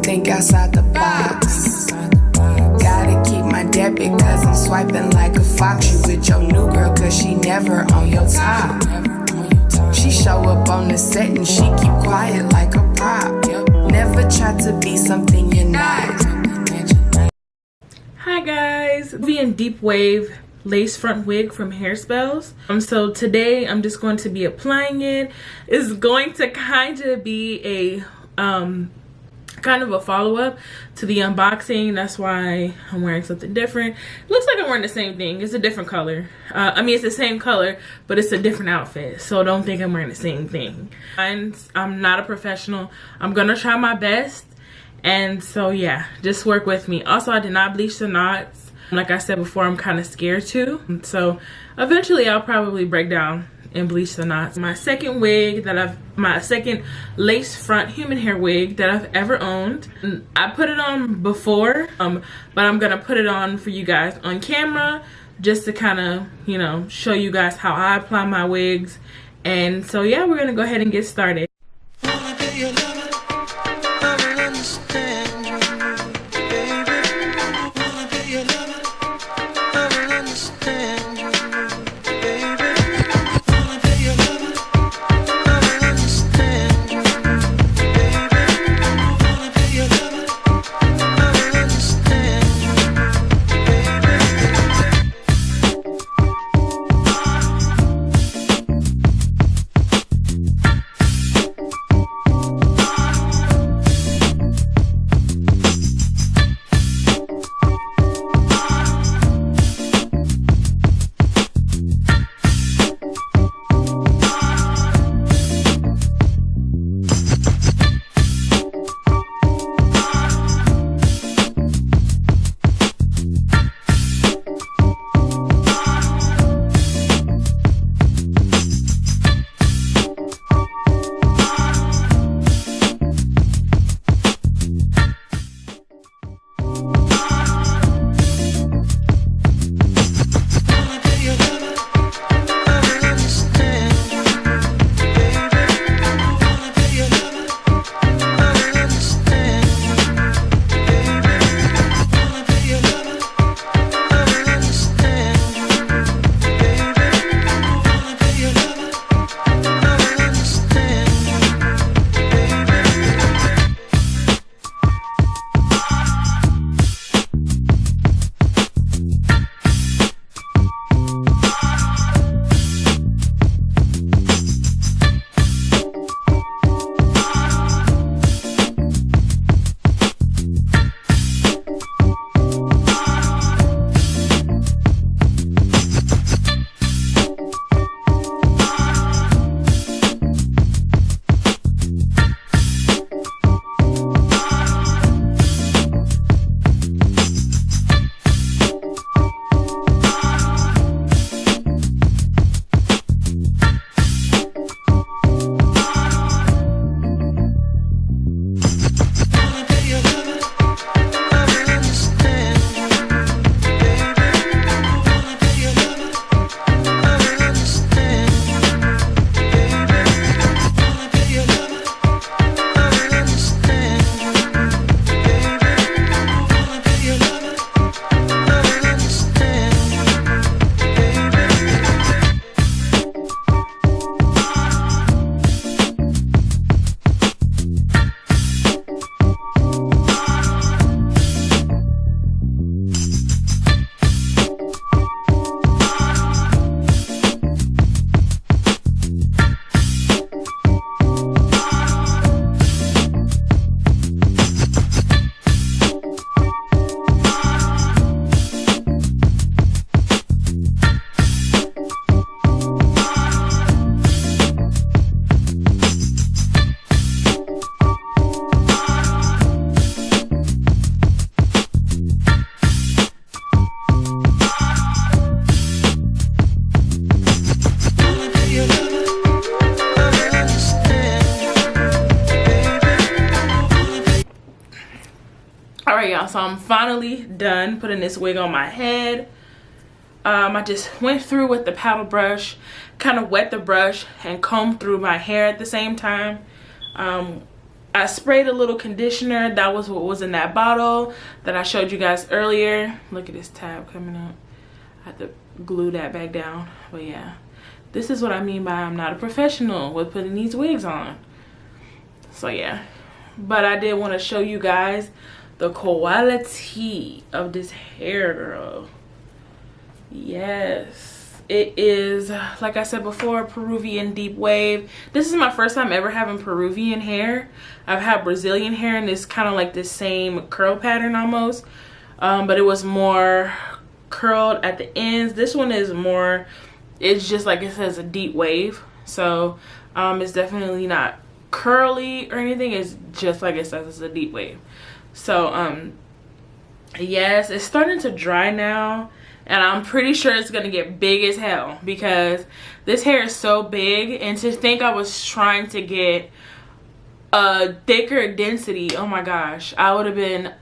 think outside the box. Gotta keep my debit cause I'm swiping like a fox. You with your new girl cause she never on your top. She show up on the set and she keep quiet like a prop. Never try to be something you're not. Hi guys, Peruvian deep wave lace front wig from Hairspells. So today I'm just going to be applying it. It's going to kind of be a kind of a follow-up to the unboxing. That's why I'm wearing something different. Looks like I'm wearing the same thing. It's a different color. I mean, it's the same color, but it's a different outfit. So don't think I'm wearing the same thing. I'm not a professional. I'm gonna try my best. And so yeah, just work with me. Also, I did not bleach the knots. Like I said before, I'm kind of scared to. So eventually I'll probably break down and bleach the knots. My second lace front human hair wig that I've ever owned. I put it on before, but I'm gonna put it on for you guys on camera just to kind of, you know, show you guys how I apply my wigs. And so yeah, we're gonna go ahead and get started. Alright y'all, so I'm finally done putting this wig on my head. I just went through with the paddle brush, kind of wet the brush and combed through my hair at the same time. I I sprayed a little conditioner. That was what was in that bottle that I showed you guys earlier. Look at this tab coming up. I have to glue that back down. But yeah, this is what I mean by I'm not a professional with putting these wigs on. So yeah, but I did want to show you guys the quality of this hair, girl. Yes, it is, like I said before, Peruvian deep wave. This is my first time ever having Peruvian hair. I've had Brazilian hair and it's kind of like the same curl pattern almost, but it was more curled at the ends. This one is more, it's just like it says, a deep wave. So it's definitely not curly or anything. It's just like it says, it's a deep wave. So yes, it's starting to dry now, and I'm pretty sure it's gonna get big as hell because this hair is so big. And to think I was trying to get a thicker density, oh my gosh, I wouldn't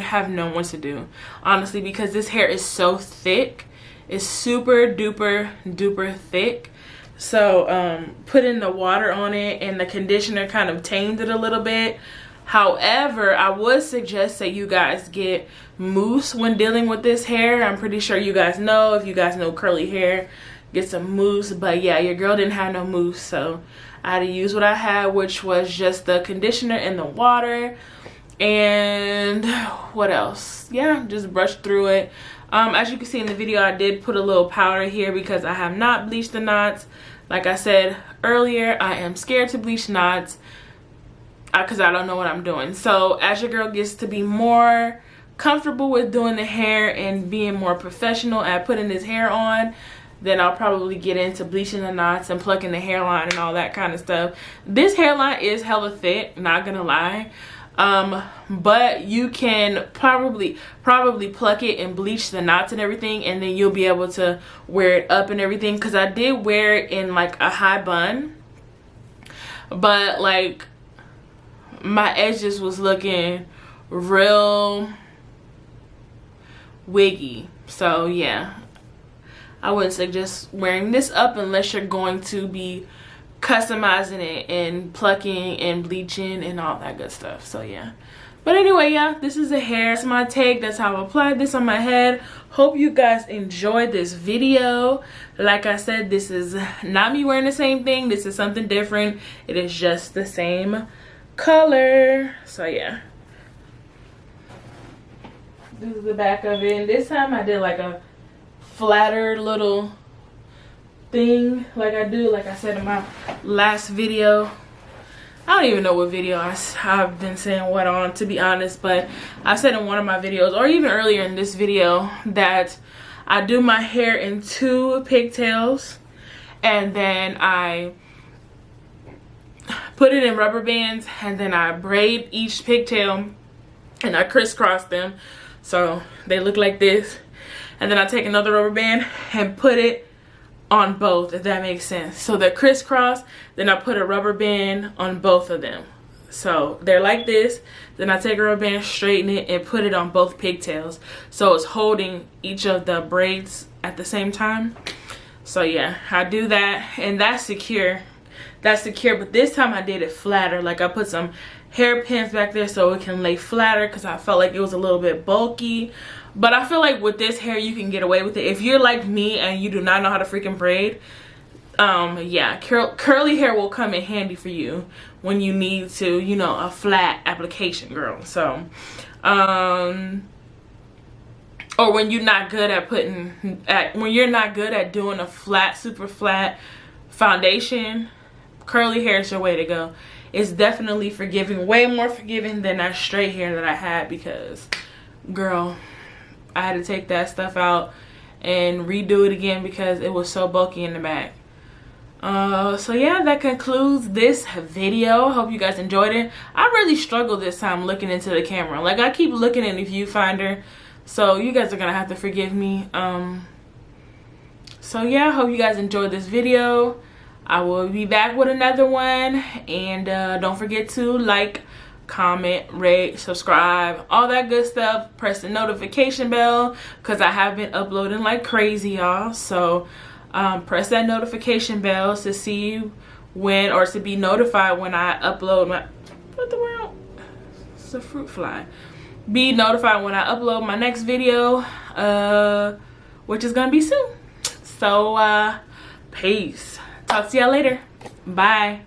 have known what to do, honestly, because this hair is so thick. It's super duper duper thick. So putting the water on it and the conditioner kind of tamed it a little bit. However, I would suggest that you guys get mousse when dealing with this hair. I'm pretty sure you guys know, if you guys know curly hair, get some mousse. But yeah, your girl didn't have no mousse, so I had to use what I had, which was just the conditioner and the water. And what else? Yeah, just brush through it. As you can see in the video, I did put a little powder here because I have not bleached the knots. Like I said earlier, I am scared to bleach knots because I don't know what I'm doing. So as your girl gets to be more comfortable with doing the hair and being more professional at putting this hair on, then I'll probably get into bleaching the knots and plucking the hairline and all that kind of stuff. This hairline is hella thick, not gonna lie. But you can probably pluck it and bleach the knots and everything, and then you'll be able to wear it up and everything. Because I did wear it in like a high bun, but like my edges was looking real wiggy. So yeah, I wouldn't suggest wearing this up unless you're going to be customizing it and plucking and bleaching and all that good stuff. So yeah, but anyway, yeah, this is the hair. That's my take. That's how I applied this on my head. Hope you guys enjoyed this video. Like I said, this is not me wearing the same thing. This is something different. It is just the same color. So yeah, this is the back of it. And this time I did like a flatter little thing like I do, like I said in my last video. I don't even know what video I've been saying what on, to be honest, but I said in one of my videos, or even earlier in this video, that I do my hair in 2 pigtails and then I put it in rubber bands and then I braid each pigtail and I crisscross them so they look like this, and then I take another rubber band and put it on both, if that makes sense. So they're crisscross, then I put a rubber band on both of them. So they're like this, then I take a rubber band, straighten it, and put it on both pigtails. So it's holding each of the braids at the same time. So yeah, I do that, and that's secure. That's secure, but this time I did it flatter. Like I put some hairpins back there so it can lay flatter because I felt like it was a little bit bulky. But I feel like with this hair you can get away with it. If you're like me and you do not know how to freaking braid, yeah, curly hair will come in handy for you when you need to, you know, a flat application, girl. So, or when you're not good at when you're not good at doing a flat, super flat foundation, curly hair is your way to go. It's definitely forgiving, way more forgiving than that straight hair that I had, because, girl, I had to take that stuff out and redo it again because it was so bulky in the back. So yeah, that concludes this video. Hope you guys enjoyed it. I really struggled this time looking into the camera. Like, I keep looking in the viewfinder, so you guys are gonna have to forgive me. So yeah, hope you guys enjoyed this video. I will be back with another one, and don't forget to like, comment, rate, subscribe, all that good stuff. Press the notification bell because I have been uploading like crazy, y'all. So press that notification bell to see when, or to be notified when I upload What the world? It's a fruit fly. Be notified when I upload my next video, which is gonna be soon. So peace. Talk to y'all later. Bye.